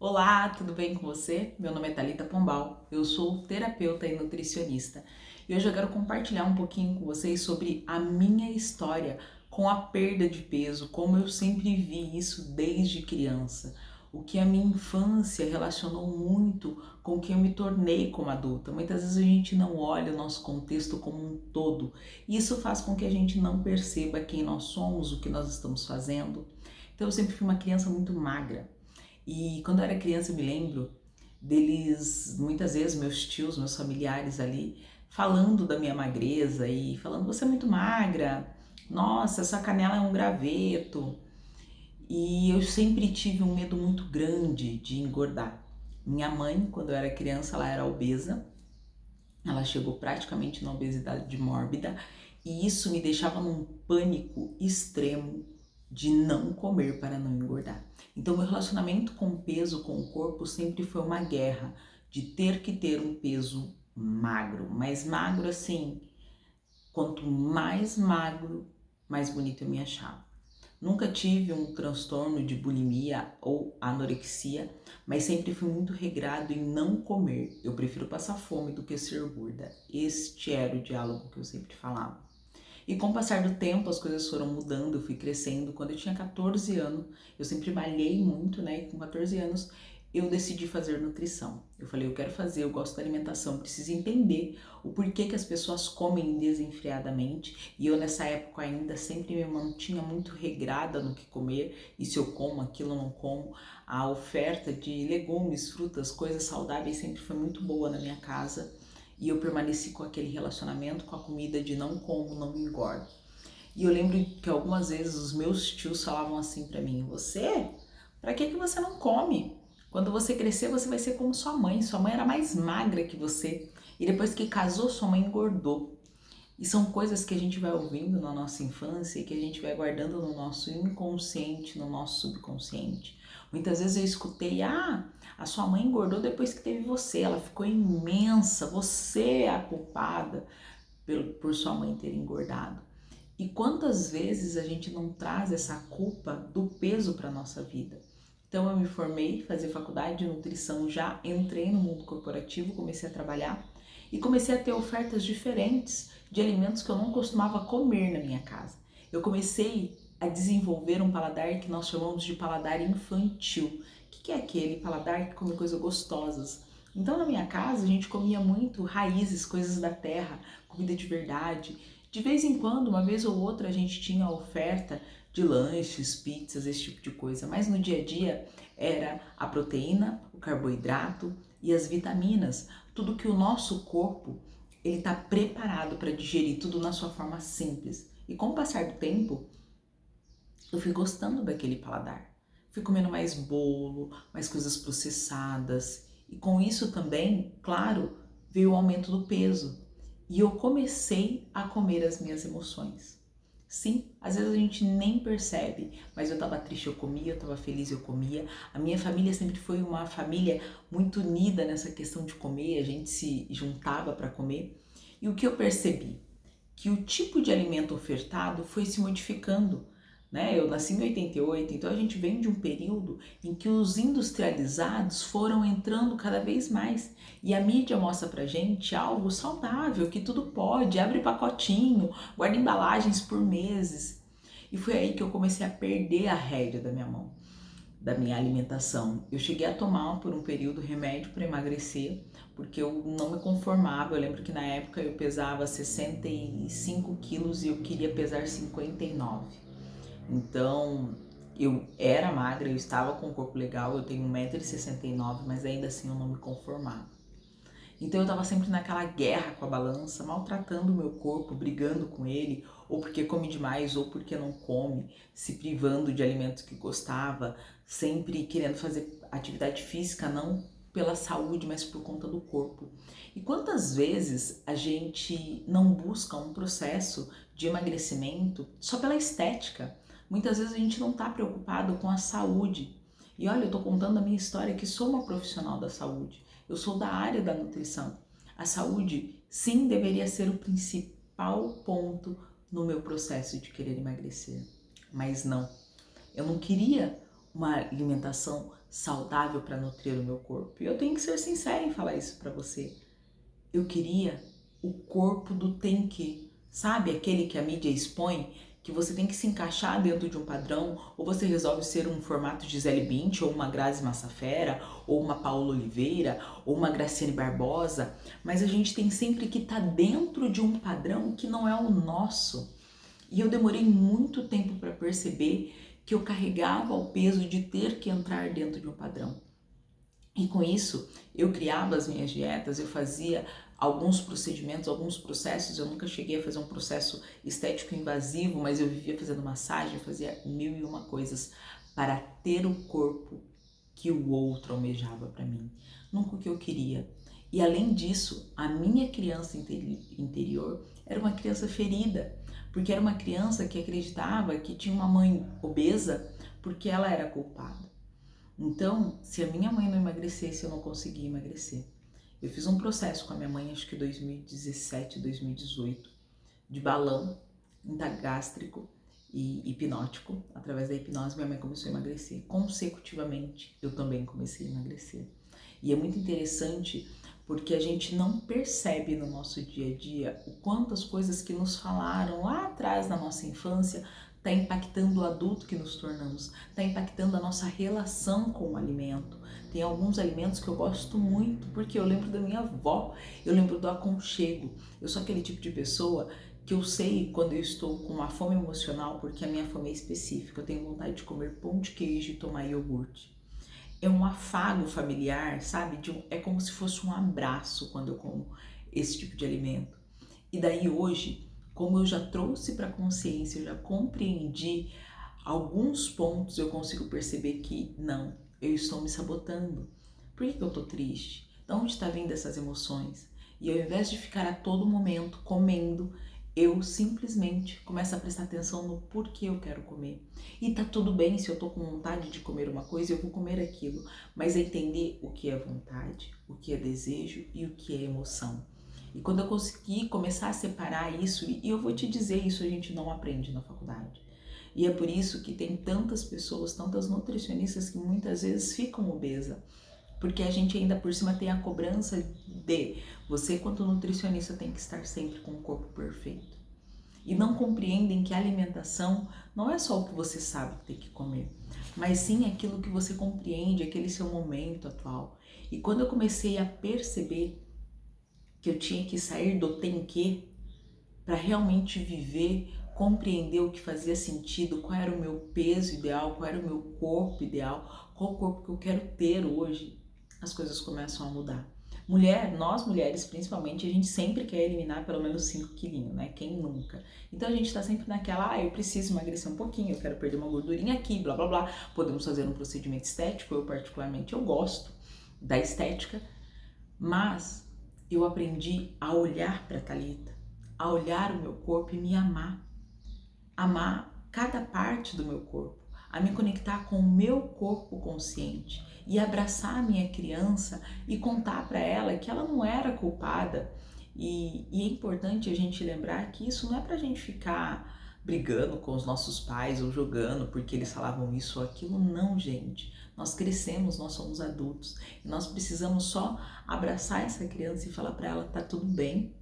Olá, tudo bem com você? Meu nome é Thalita Pombal, eu sou terapeuta e nutricionista e hoje eu quero compartilhar um pouquinho com vocês sobre a minha história com a perda de peso, como eu sempre vi isso desde criança, o que a minha infância relacionou muito com o que eu me tornei como adulta. Muitas vezes a gente não olha o nosso contexto como um todo e isso faz com que a gente não perceba quem nós somos, o que nós estamos fazendo. Então eu sempre fui uma criança muito magra. E quando eu era criança, eu me lembro deles, muitas vezes, meus tios, meus familiares ali, falando da minha magreza e falando: você é muito magra, nossa, essa canela é um graveto. E eu sempre tive um medo muito grande de engordar. Minha mãe, quando eu era criança, ela era obesa, ela chegou praticamente na obesidade mórbida e isso me deixava num pânico extremo de não comer para não engordar. Então, meu relacionamento com o peso, com o corpo, sempre foi uma guerra de ter que ter um peso magro, mas magro assim, quanto mais magro, mais bonito eu me achava. Nunca tive um transtorno de bulimia ou anorexia, mas sempre fui muito regrado em não comer. Eu prefiro passar fome do que ser gorda. Este era o diálogo que eu sempre falava. E com o passar do tempo, as coisas foram mudando, eu fui crescendo. Quando eu tinha 14 anos, eu sempre malhei muito, né? E com 14 anos, eu decidi fazer nutrição. Eu falei, eu quero fazer, eu gosto da alimentação, preciso entender o porquê que as pessoas comem desenfreadamente. E eu, nessa época, ainda sempre me mantinha muito regrada no que comer. E se eu como aquilo, eu não como. A oferta de legumes, frutas, coisas saudáveis sempre foi muito boa na minha casa e eu permaneci com aquele relacionamento com a comida de não como, não engordo. E eu lembro que algumas vezes os meus tios falavam assim pra mim: você, pra que você não come? Quando você crescer, você vai ser como sua mãe. Sua mãe era mais magra que você. E depois que casou, sua mãe engordou. E são coisas que a gente vai ouvindo na nossa infância e que a gente vai guardando no nosso inconsciente, no nosso subconsciente. Muitas vezes eu escutei: a sua mãe engordou depois que teve você, ela ficou imensa, você é a culpada por sua mãe ter engordado. E quantas vezes a gente não traz essa culpa do peso para nossa vida? Então eu me formei, fazia faculdade de nutrição, já entrei no mundo corporativo, comecei a trabalhar e comecei a ter ofertas diferentes de alimentos que eu não costumava comer na minha casa. Eu comecei a desenvolver um paladar que nós chamamos de paladar infantil. O que é aquele paladar que come coisas gostosas? Então na minha casa a gente comia muito raízes, coisas da terra, comida de verdade. De vez em quando, uma vez ou outra, a gente tinha a oferta de lanches, pizzas, esse tipo de coisa, mas no dia a dia era a proteína, o carboidrato e as vitaminas, tudo que o nosso corpo ele está preparado para digerir, tudo na sua forma simples. E com o passar do tempo, eu fui gostando daquele paladar. Fui comendo mais bolo, mais coisas processadas. E com isso também, claro, veio o aumento do peso. E eu comecei a comer as minhas emoções. Sim, às vezes a gente nem percebe, mas eu estava triste, eu comia, eu estava feliz, eu comia. A minha família sempre foi uma família muito unida nessa questão de comer, a gente se juntava para comer. E o que eu percebi? Que o tipo de alimento ofertado foi se modificando, né? Eu nasci em 88, então a gente vem de um período em que os industrializados foram entrando cada vez mais e a mídia mostra pra gente algo saudável, que tudo pode, abre pacotinho, guarda embalagens por meses. E foi aí que eu comecei a perder a rédea da minha mão, da minha alimentação. Eu cheguei a tomar por um período remédio para emagrecer, porque eu não me conformava. Eu lembro que na época eu pesava 65 quilos e eu queria pesar 59. Então eu era magra, eu estava com um corpo legal, eu tenho 1,69 m, mas ainda assim eu não me conformava. Então eu estava sempre naquela guerra com a balança, maltratando o meu corpo, brigando com ele, ou porque come demais, ou porque não come, se privando de alimentos que gostava, sempre querendo fazer atividade física, não pela saúde, mas por conta do corpo. E quantas vezes a gente não busca um processo de emagrecimento só pela estética? Muitas vezes a gente não está preocupado com a saúde. E olha, eu estou contando a minha história que sou uma profissional da saúde. Eu sou da área da nutrição. A saúde, sim, deveria ser o principal ponto no meu processo de querer emagrecer. Mas não. Eu não queria uma alimentação saudável para nutrir o meu corpo. E eu tenho que ser sincera em falar isso para você. Eu queria o corpo do tem que, sabe? Aquele que a mídia expõe, que você tem que se encaixar dentro de um padrão, ou você resolve ser um formato Gisele Bündchen, ou uma Grazi Massafera, ou uma Paola Oliveira, ou uma Graciane Barbosa, mas a gente tem sempre que estar dentro de um padrão que não é o nosso. E eu demorei muito tempo para perceber que eu carregava o peso de ter que entrar dentro de um padrão. E com isso, eu criava as minhas dietas, eu fazia alguns procedimentos, alguns processos. Eu nunca cheguei a fazer um processo estético invasivo, mas eu vivia fazendo massagem, eu fazia 1001 coisas para ter o corpo que o outro almejava para mim, nunca o que eu queria. E além disso, a minha criança interior era uma criança ferida, porque era uma criança que acreditava que tinha uma mãe obesa porque ela era culpada. Então, se a minha mãe não emagrecesse, eu não conseguia emagrecer. Eu fiz um processo com a minha mãe, acho que 2017, 2018, de balão intragástrico e hipnótico. Através da hipnose, minha mãe começou a emagrecer. Consecutivamente, eu também comecei a emagrecer. E é muito interessante porque a gente não percebe no nosso dia a dia o quanto as coisas que nos falaram lá atrás na nossa infância está impactando o adulto que nos tornamos, está impactando a nossa relação com o alimento. Tem alguns alimentos que eu gosto muito, porque eu lembro da minha avó, eu lembro do aconchego. Eu sou aquele tipo de pessoa que eu sei quando eu estou com uma fome emocional, porque a minha fome é específica. Eu tenho vontade de comer pão de queijo e tomar iogurte. É um afago familiar, sabe? É como se fosse um abraço quando eu como esse tipo de alimento. E daí hoje, como eu já trouxe para a consciência, eu já compreendi alguns pontos, eu consigo perceber que não, eu estou me sabotando. Por que eu estou triste? De onde está vindo essas emoções? E ao invés de ficar a todo momento comendo, eu simplesmente começo a prestar atenção no porquê eu quero comer. E tá tudo bem se eu tô com vontade de comer uma coisa, eu vou comer aquilo, mas é entender o que é vontade, o que é desejo e o que é emoção. E quando eu consegui começar a separar isso, e eu vou te dizer, isso a gente não aprende na faculdade. E é por isso que tem tantas pessoas, tantas nutricionistas que muitas vezes ficam obesas. Porque a gente ainda por cima tem a cobrança de você, quanto nutricionista, tem que estar sempre com o corpo perfeito. E não compreendem que a alimentação não é só o que você sabe que tem que comer, mas sim aquilo que você compreende, aquele seu momento atual. E quando eu comecei a perceber que eu tinha que sair do tem que para realmente viver, compreender o que fazia sentido, qual era o meu peso ideal, qual era o meu corpo ideal, qual o corpo que eu quero ter hoje, as coisas começam a mudar. Nós mulheres principalmente, a gente sempre quer eliminar pelo menos 5 quilinhos, né? Quem nunca? Então a gente tá sempre naquela, eu preciso emagrecer um pouquinho, eu quero perder uma gordurinha aqui, blá blá blá. Podemos fazer um procedimento estético, eu particularmente eu gosto da estética, mas eu aprendi a olhar para Thalita, a olhar o meu corpo e me amar. Amar cada parte do meu corpo, a me conectar com o meu corpo consciente e abraçar a minha criança e contar para ela que ela não era culpada. E é importante a gente lembrar que isso não é pra gente ficar brigando com os nossos pais ou jogando porque eles falavam isso ou aquilo, não, gente. Nós crescemos, nós somos adultos e nós precisamos só abraçar essa criança e falar para ela que tá tudo bem.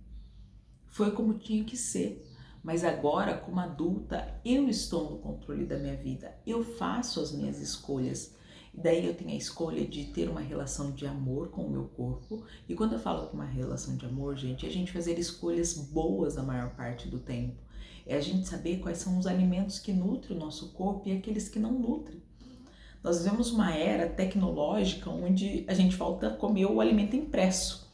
Foi como tinha que ser. Mas agora, como adulta, eu estou no controle da minha vida, eu faço as minhas escolhas. E daí eu tenho a escolha de ter uma relação de amor com o meu corpo. E quando eu falo com uma relação de amor, gente, é a gente fazer escolhas boas a maior parte do tempo. É a gente saber quais são os alimentos que nutrem o nosso corpo e aqueles que não nutrem. Nós vivemos uma era tecnológica onde a gente falta comer o alimento impresso.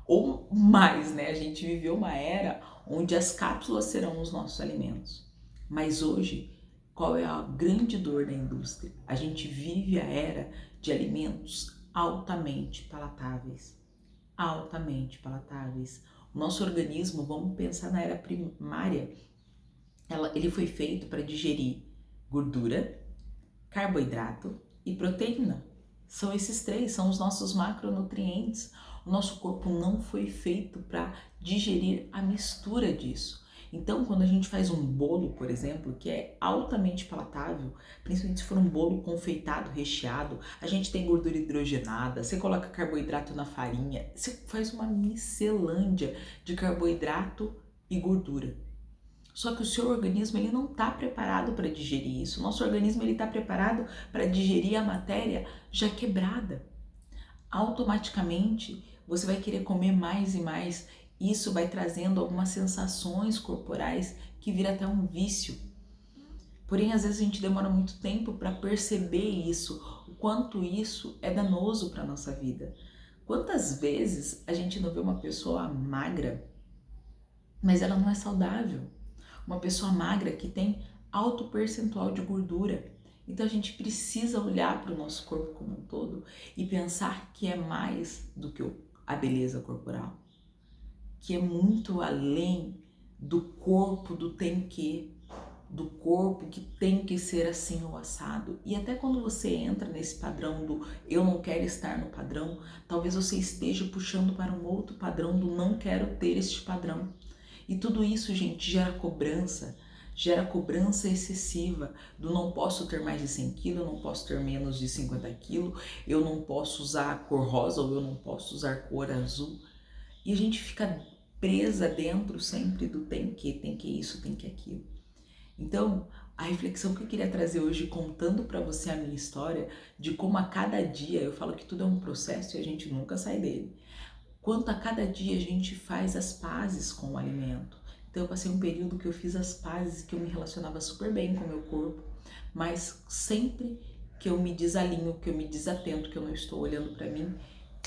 Ou mais, né? A gente viveu uma era onde as cápsulas serão os nossos alimentos. Mas hoje, qual é a grande dor da indústria? A gente vive a era de alimentos altamente palatáveis. Altamente palatáveis. O nosso organismo, vamos pensar na era primária, ele foi feito para digerir gordura, carboidrato e proteína. São esses três, são os nossos macronutrientes. O nosso corpo não foi feito para digerir a mistura disso. Então, quando a gente faz um bolo, por exemplo, que é altamente palatável, principalmente se for um bolo confeitado, recheado, a gente tem gordura hidrogenada, você coloca carboidrato na farinha, você faz uma miscelânea de carboidrato e gordura. Só que o seu organismo ele não está preparado para digerir isso. O nosso organismo ele está preparado para digerir a matéria já quebrada. Automaticamente você vai querer comer mais e mais. Isso vai trazendo algumas sensações corporais que vira até um vício. Porém, às vezes a gente demora muito tempo para perceber isso, o quanto isso é danoso para nossa vida. Quantas vezes a gente não vê uma pessoa magra, mas ela não é saudável? Uma pessoa magra que tem alto percentual de gordura. Então a gente precisa olhar para o nosso corpo como um todo e pensar que é mais do que a beleza corporal, que é muito além do corpo, do tem que, do corpo que tem que ser assim ou assado. E até quando você entra nesse padrão do eu não quero estar no padrão, talvez você esteja puxando para um outro padrão do não quero ter este padrão. E tudo isso, gente, gera cobrança excessiva do não posso ter mais de 100 quilos, eu não posso ter menos de 50 quilos, eu não posso usar cor rosa ou eu não posso usar cor azul. E a gente fica presa dentro sempre do tem que isso, tem que aquilo. Então, a reflexão que eu queria trazer hoje, contando para você a minha história, de como a cada dia, eu falo que tudo é um processo e a gente nunca sai dele, quanto a cada dia a gente faz as pazes com o alimento. Então eu passei um período que eu fiz as pazes, que eu me relacionava super bem com o meu corpo, mas sempre que eu me desalinho, que eu me desatento, que eu não estou olhando para mim,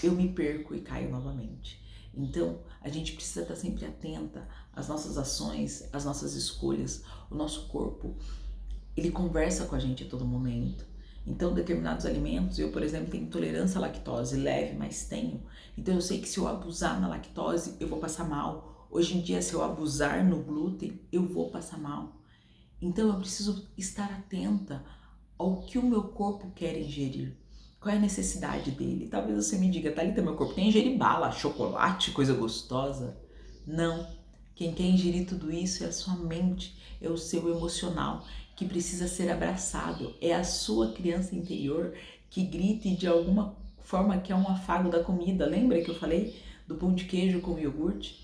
eu me perco e caio novamente. Então, a gente precisa estar sempre atenta às nossas ações, às nossas escolhas. O nosso corpo, ele conversa com a gente a todo momento. Então, determinados alimentos, eu, por exemplo, tenho intolerância à lactose leve, mas tenho. Então, eu sei que se eu abusar na lactose, eu vou passar mal. Hoje em dia, se eu abusar no glúten, eu vou passar mal. Então, eu preciso estar atenta ao que o meu corpo quer ingerir. Qual é a necessidade dele? Talvez você me diga, Thalita, meu corpo quer ingerir bala, chocolate, coisa gostosa. Não. Quem quer ingerir tudo isso é a sua mente, é o seu emocional, que precisa ser abraçado. É a sua criança interior que grita e de alguma forma quer um afago da comida. Lembra que eu falei do pão de queijo com iogurte?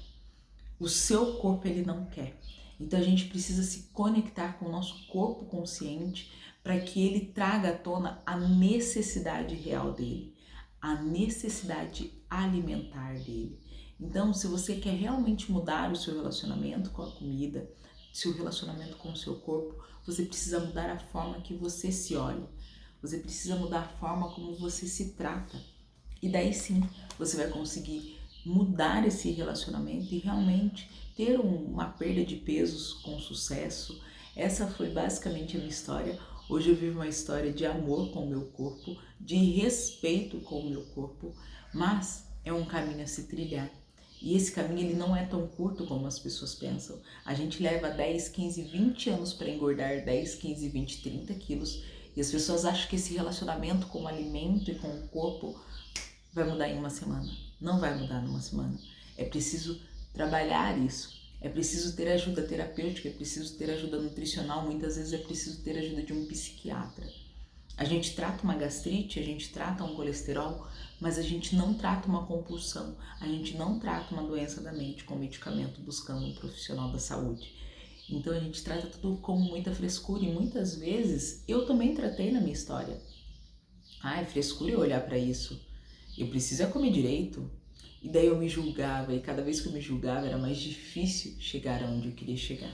O seu corpo ele não quer. Então a gente precisa se conectar com o nosso corpo consciente para que ele traga à tona a necessidade real dele, a necessidade alimentar dele. Então, se você quer realmente mudar o seu relacionamento com a comida, seu relacionamento com o seu corpo, você precisa mudar a forma que você se olha. Você precisa mudar a forma como você se trata. E daí sim, você vai conseguir mudar esse relacionamento e realmente ter uma perda de pesos com sucesso. Essa foi basicamente a minha história. Hoje eu vivo uma história de amor com o meu corpo, de respeito com o meu corpo, mas é um caminho a se trilhar. E esse caminho ele não é tão curto como as pessoas pensam. A gente leva 10, 15, 20 anos para engordar 10, 15, 20, 30 quilos. E as pessoas acham que esse relacionamento com o alimento e com o corpo vai mudar em uma semana. Não vai mudar numa semana. É preciso trabalhar isso. É preciso ter ajuda terapêutica, é preciso ter ajuda nutricional, muitas vezes é preciso ter ajuda de um psiquiatra. A gente trata uma gastrite, a gente trata um colesterol, mas a gente não trata uma compulsão, a gente não trata uma doença da mente com medicamento buscando um profissional da saúde. Então a gente trata tudo com muita frescura e muitas vezes eu também tratei na minha história. É frescura eu olhar para isso. Eu preciso é comer direito. E daí eu me julgava, e cada vez que eu me julgava era mais difícil chegar aonde eu queria chegar.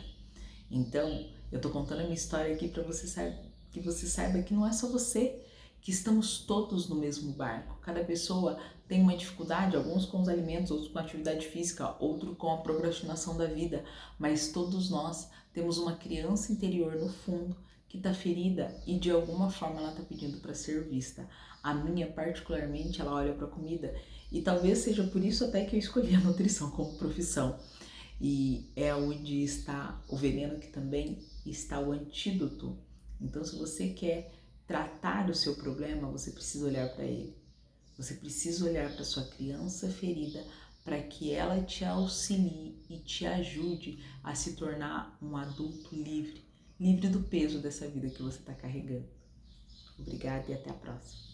Então, eu tô contando a minha história aqui para que você saiba que não é só você, que estamos todos no mesmo barco. Cada pessoa tem uma dificuldade, alguns com os alimentos, outros com a atividade física, outro com a procrastinação da vida, mas todos nós temos uma criança interior no fundo que está ferida e de alguma forma ela está pedindo para ser vista. A minha, particularmente, ela olha para a comida e talvez seja por isso até que eu escolhi a nutrição como profissão. E é onde está o veneno, que também está o antídoto. Então, se você quer tratar o seu problema, você precisa olhar para ele. Você precisa olhar para sua criança ferida para que ela te auxilie e te ajude a se tornar um adulto livre, livre do peso dessa vida que você está carregando. Obrigada e até a próxima.